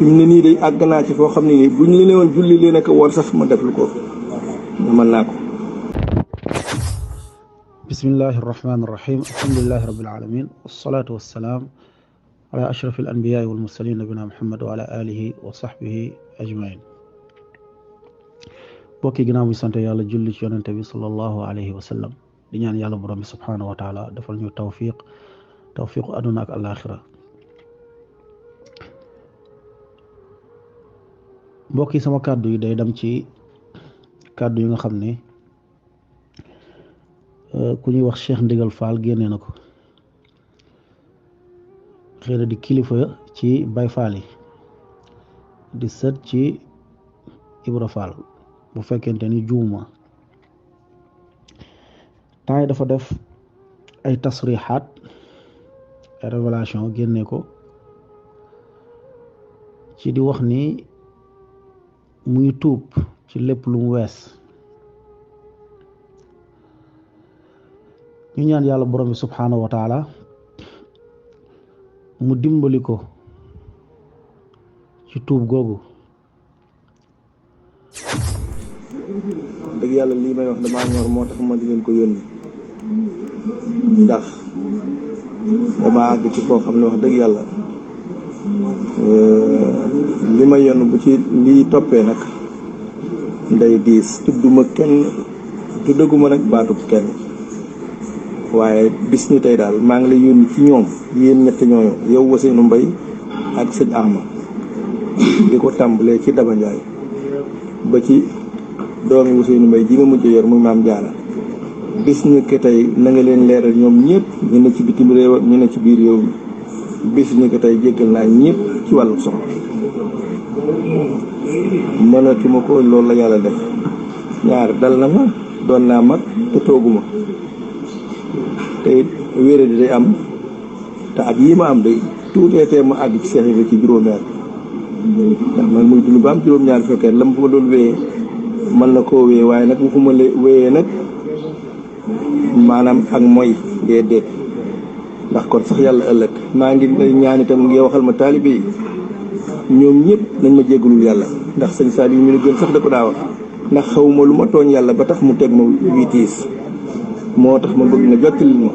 fi mu ne nii day àgg naa ci foo xam ne nii buñ li ne woon julli leen ak war sax ma def lu ko mën naa ko. bismillahi irrahmani irrahim alhamdulilahi rabbil alamin wassalatu wassalaam ala ashraf al anbiyaai wal mursalin nabina muhammad wa ala alihi wa sahbihi ajmain. bokki ginnaaw mi sant yàlla julli ci yonente bi sallallahu alayhi wa sallam di ñaan yàlla borom bi subhanahu wa taala defal ñu tawfiqu aduna ak alaxira. mbokk yi sama kàddu yi day dem ci kàddu yi nga xam ne ku ñuy wax Cheikh Ndigal Fall génnee na ko, xëy na di kilifa ci Baay Faal yi, di sët ci Ibra Fall bu fekkente ni juuma. temps yi dafa def ay tasrixaat ay révélation génne ko ci di wax ni mu ngi tuub ci lépp lu mu wees. ñu ñaan yàlla borom bi subhanahu wa taala mu dimbali ko ci tuub googu. dëgg yàlla lii may wax damaa ñor moo tax ma di leen ko yónni, ndax dama àgg ci koo xam ne wax dëgg yàlla li ma yónn bu ci lii toppee nag nday diis. tudduma kenn, tuddaguma nag baatub kenn, waaye bis ni tey daal maa ngi lay yónni ci ñoom, yéen ñett ñooñu, yow Ousseynou Mbaye ak sëñ Ahma, di ko tàmbalee ci Daba Ndiaye ba ci doomi Ousseynou Mbaye ji ma mujj yor muy Maam Jaara. bis ni ki tey na nga leen leeral ñoom ñëpp, ñu ne ci bitim réew ak ñu ne ci biir réew mi. bis ni ki tey jéggal naa ñëpp ci wàllu soxla, mënatuma ko, loolu la yàlla def. ñaar dal na ma, doon naa mag te tooguma, te it wére di day am, te ak yii ma am day tuuteetee ma àgg ci seex yi ci juróomi at. ndax man muy dund ba am juróom-ñaar fekkee la ma doon wéyee mën na koo wéyee, waaye nag waxuma la wéyee nag maanaam ak mooy déedéet, ndax kon sax yàlla ëllëg. maa ngi lay ñaan itam ngi waxal ma taalibe yi ñoom ñëpp nañ ma jéggalul yàlla, ndax sëñ Saliou mi ne gën sax da ko daa wax, ndax xawma lu ma tooñ yàlla ba tax mu teg ma wiitiis. moo tax ma bëgg nga jottali ma.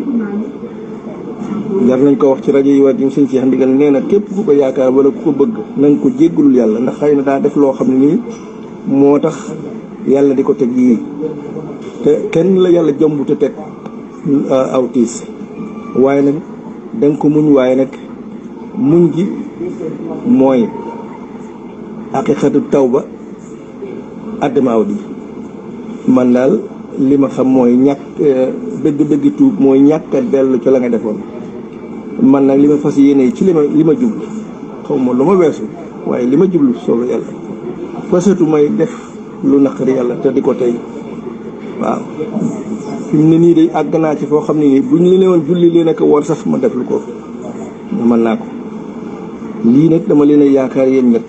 jar nañ ko wax ci rajo yi war jëm sëñ Cheikh Ndigal nee na képp ku ko yaakaar wala ku ko bëgg na nga ko jéggalul yàlla, ndax xëy na daa def loo xam ne nii moo tax yàlla di ko teg yii, te kenn la yàlla jomb te teg aw tiis. waaye nag danga ko muñ, waaye nag muñ gi mooy aqiqatu tawba addamaaw di. man daal li ma xam mooy ñàkk dëgg-dëgg tuub mooy ñàkk a dellu ci la nga defoon. man nag li ma fas yéene ci li ma jublu, xaw ma lu ma weesu, waaye li ma jublu soobu yàlla fasatu may def lu naqari yàlla te di ko tey. waaw fi mu ne nii day àgg naa ci foo xam ne nii buñ li ne woon julli leen ak war sax ma def lu ko mën naa ko. lii nag dama leen a yaakaar yéen ñett,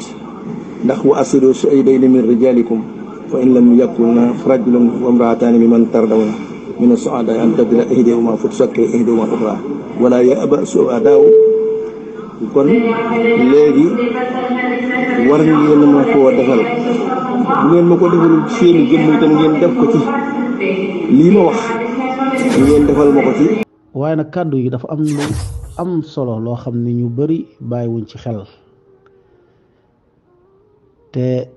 ndax wa asiru shahidayni min rijalikum fa in lam yakuna rajulun wa imraatani mimman tardawna min as-su'ada an tadilla ihdahuma fa tusakkira ihdahuma al-ukhra wala ya'ba su'adaaw. kon léegi war ngeen ma koo defal, bu ngeen ma ko defalul seeni jëmm itam ngeen def ko ci lii ma wax, ngeen defal ma ko ci. waaye nag kàddu yi dafa am lu am solo loo xam ne ñu bari bàyyiwuñ ci xel, te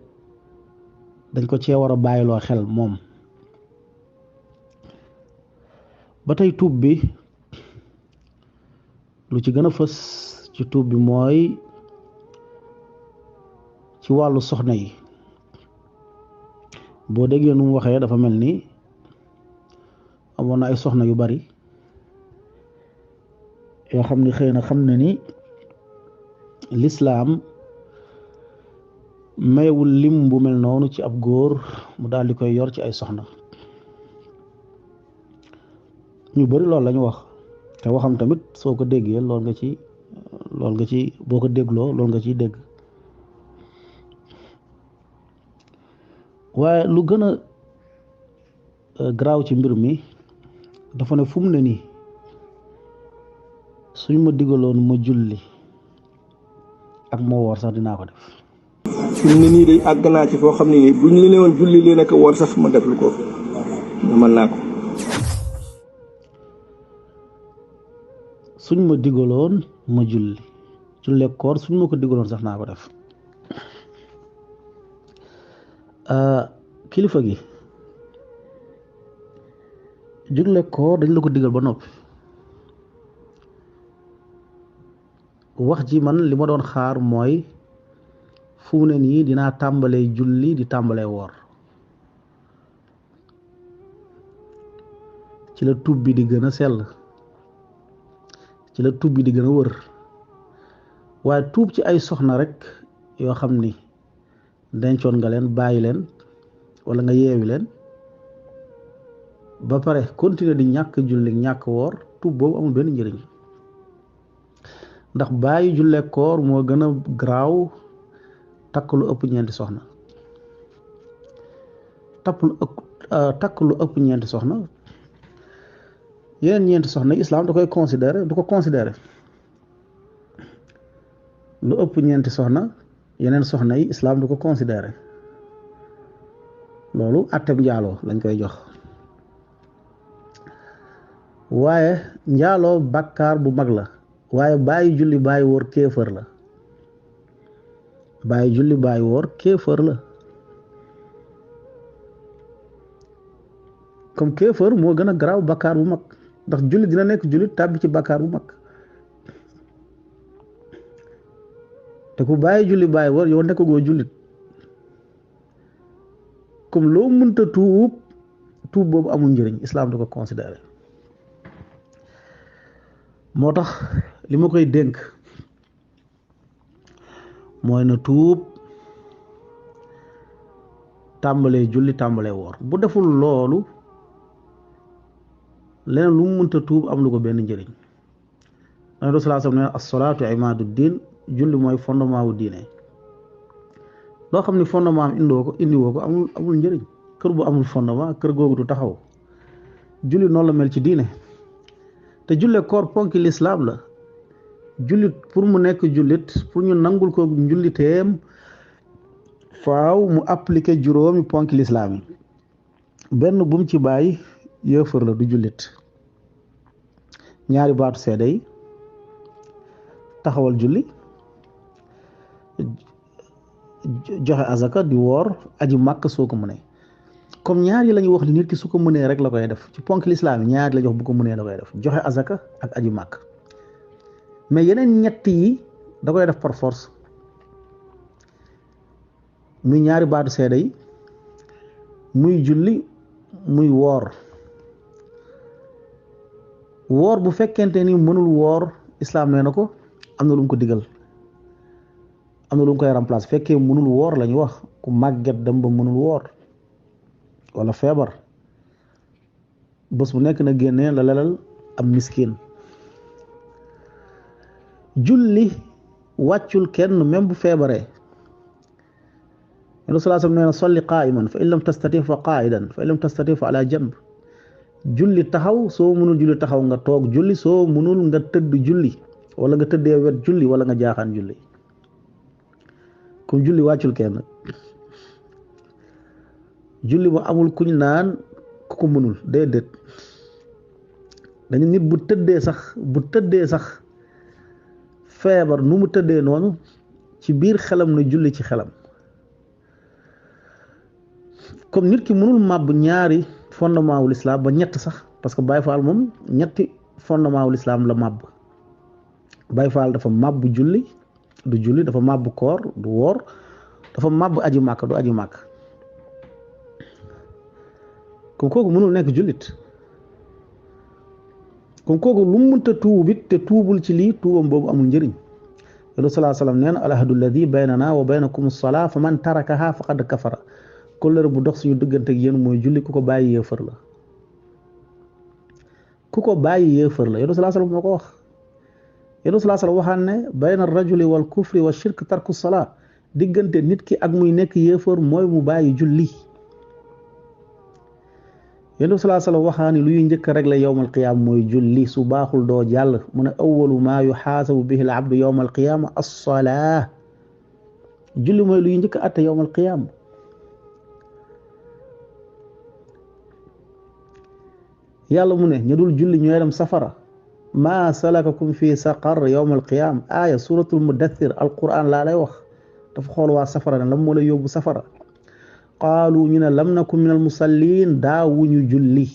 dañ ko cee war a bàyyiloo xel moom. ba tey tuub bi lu ci gën a fës ci tuub bi mooy ci wàllu soxna yi. boo déggee nu mu waxee dafa mel ni amoon na ay soxna yu bari yoo xam ni xëy na xam na ni lislaam mayewul lim bu mel noonu ci ab góor mu daal di koy yor ci ay soxna. ñu bari loolu lañu wax, te waxam tamit soo ko déggee loolu nga ci boo ko dégloo loolu nga ciy dégg. waaye lu gën a garaaw ci mbir mi dafa ne fu mu ne nii suñ ma digaloon ma julli ak moo woor sax dinaa ko def. fi mu ne nii day àgg naa ci foo xam ne nii buñ la woon julli leen ak woor sax ma def lu ko mën naa ko. suñ ma digaloon ma julli koor suñ ma ko digaloon sax naa ko def. kilifa gi julle koor dañ la ko digal ba noppi wax ji man li ma doon xaar mooy fu mu ne nii dinaa tàmbalee julli di tàmbalee woor ci la tub bi di gën a sell ci la tub bi di gën a wër waaye tuub ci ay soxna rek yoo xam ni dencoon nga leen bàyyi leen wala nga yeewi leen ba pare continuer di ñàkk julli ñàkk woor tuub boobu amul benn njëriñ ndax bàyyi julle koor moo gën a garaaw takk lu ëpp ñeenti soxna takk lu ëpp ñeenti soxna yeneen ñeenti soxna islam da koy considérer du ko considérer lu ëpp ñeenti soxna yeneen soxna yi islam du ko considérer loolu atteb njaaloo lañ koy jox waaye njaaloo bàkkaar bu mag la waaye bàyyi julli bàyyi woor kéefër la bàyyi julli bàyyi woor kéefër la comme kéefër moo gën a garaaw bàkkaar bu mag ndax julli dina nekk julli tàbbi ci bàkkaar bu mag te ku bàyyi julli bàyyi woor yow nekkagoo jullit comme loo mënta tuub boobu amul njëriñ islam du ko considéré moo tax li ma koy dénk mooy na tuub tàmbalee julli tàmbalee woor bu deful loolu leneen lu mu mënta tuub am lu ko benn njëriñ Nabi sallallahu alayhi wa sallam ne as-salaatu imaadu diin julli mooy fondement wu diine loo xam ni fondement am indiwoo ko amul njëriñ kër bu amul fondement kër googu du taxaw julli noonu la mel ci diine te julle koor ponki lislaam la jullit pour mu nekk jullit pour ñu nangul ko njulliteem faaw mu appliquer juróomi ponki lislaam yi benn bu mu ci bàyyi yéefar la du jullit ñaari baatu seede yi taxawal julli joxe azaka di woor aji màkk soo ko mënee comme ñaar yi la ñuy wax ni nit ki su ko mënee rek la koy def ci ponk lislaam yi ñaar la jox bu ko mënee la koy def joxe azaka ak aji màkk mais yeneen ñett yi da koy def par force muy ñaari baatu seede yi muy julli muy woor bu fekkente ni mënul woor islaam nee na ko am na lu mu ko digal am na lu mu koy remplacer fekkee mënul woor la ñu wax ku màgget dem ba mënul woor wala feebar bés bu nekk na génnee la lelal am miskin julli wàccul kenn même bu feebaree Nabi sallallahu alayhi wa sallam nee na solli qaa'iman fa in lam tastati fa qaa'idan fa in lam tastati fa ala janb julli taxaw soo mënul julli taxaw nga toog julli soo mënul nga tëdd julli wala nga tëddee wet julli wala nga jaaxaan julli comme julli wàccul kenn julli ba amul kuñ naan ku ko mënul déedéet dañu nit bu tëddee sax feebar nu mu tëddee noonu ci biir xelam na julli ci xelam comme nit ki mënul màbb ñaari fondement wu lislaam ba ñett sax parce que Baye Fall moom ñetti fondement wu lislaam la màbb Baye Fall dafa màbb julli du julli dafa màbb koor du woor dafa màbb aji màkk du aji màkk comme kooku mënul nekk jullit comme kooku lu mu mënta tuubit te tuubul ci lii tuubam boobu amul njëriñ Yonent sallallahu alayhi wa sallam nee na al-ahdu alladi baynana wa baynakum as-salaa fa man tarakaha faqad kafara kóllëre bu dox suñu diggante ak yéen mooy julli ku ko bàyyi yéefar la Yonent sallallahu alayhi wa sallam moo ko wax Yonent sallallahu alayhi wa sallam waxaan ne bayna ar-rajuli wal kufri wa shirk tarku salaa diggante nit ki ak muy nekk yéefar mooy mu bàyyi julli Yonent sallallahu alayhi wa sallam waxaan ne luy njëkk rek la yawmal qiyaama mooy julli su baaxul doo jàll mu ne awwalu maa yuxaasabu bihi al-abdu yawmal qiyaama as-salaa julli mooy luy njëkk a atte yowmal qiyaam. yàlla mu ne ñu dul julli ñooy dem safara. maa salakakum fi saqar yowmal qiyaam aaya suratul mudaththir alquran laa lay wax. dafa xool waa safara ne lam moo la yóbbu safara. qaalu ñu ne lam naku min al musallin daawuñu julli.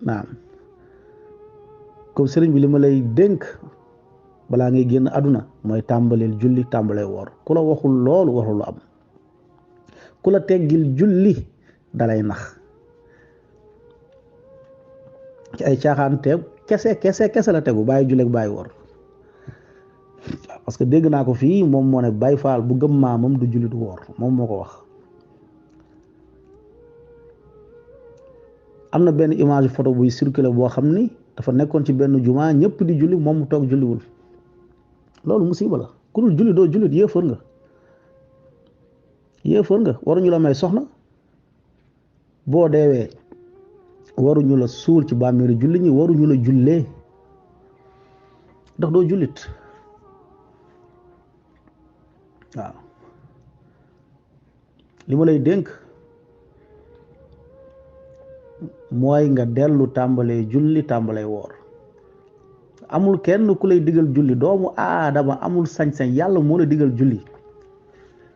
naam comme sëriñ bi li ma lay dénk balaa ngay génn àdduna mooy tàmbaleel julli tàmbalee woor ku la waxul loolu waxul lu am ku la teggil julli dalay nax ci ay caaxaan teeg kese la tegu bàyyi julli ak bàyyi woor parce que dégg naa ko fii moom moo ne Baay Faal bu gëm maamam du julli du woor moom moo ko wax. am na benn image photo buy circulé boo xam ni dafa nekkoon ci benn jumaa ñëpp di julli moom mu toog julliwul loolu musiba la ku dul julli doo jullit yéefar nga waruñu la may soxna boo deewee waruñu la suul ci bàmmeelu julli ñi waruñu la jullee ndax doo jullit waaw li ma lay dénk mooy nga dellu tàmbalee julli tàmbalee woor amul kenn ku lay digal julli doomu aadama amul sañ-sañ yàlla moo la digal julli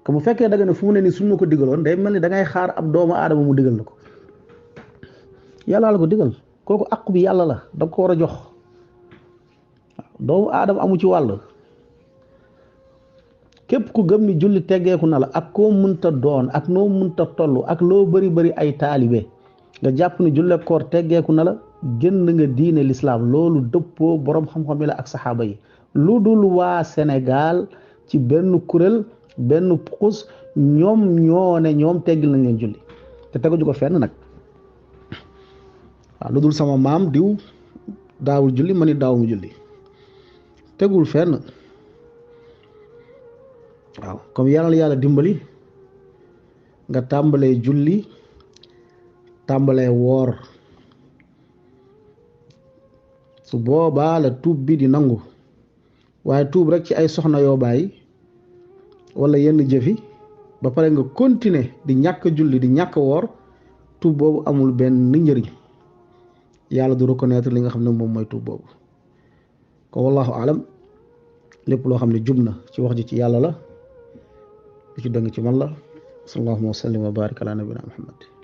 que bu fekkee da nga ne fu mu ne nii suñ ma ko digaloon day mel ni da ngay xaar ab doomu aadama mu digal la ko yàlla la ko digal kooku àq bi yàlla la da ko war a jox doomu aadama amu ci wàll képp ku gëm ni julli teggeeku na la ak koo munta doon ak noo munta toll ak loo bari ay taalibe nga jàpp ni julle koor teggeeku na la génn nga diine lislaam loolu dëppoo borom xam-xam yi la ak saxaaba yi lu dul waa Sénégal ci benn kuréel benn pukus ñoom ñoo ne ñoom teggil nañ leen julli te teguñu ko fenn nag waaw lu dul sama maam diw daawul julli ma ni daawuma julli tegul fenn waaw comme yàlla dimbali nga tàmbalee julli tàmbalee woor su boobaa la tuub bi di nangu waaye tuub rek ci ay soxna yoo bàyyi wala yenn jëfi ba pare nga continuer di ñàkk julli di ñàkk woor tuub boobu amul benn njëriñ yàlla du reconnaître li nga xam ne moom mooy tuub boobu ko wallahu alam lépp loo xam ne jub na ci wax ji ci yàlla la lu ci dëng ci man la sallallahu wa sallim wa barik ala nabina muhammad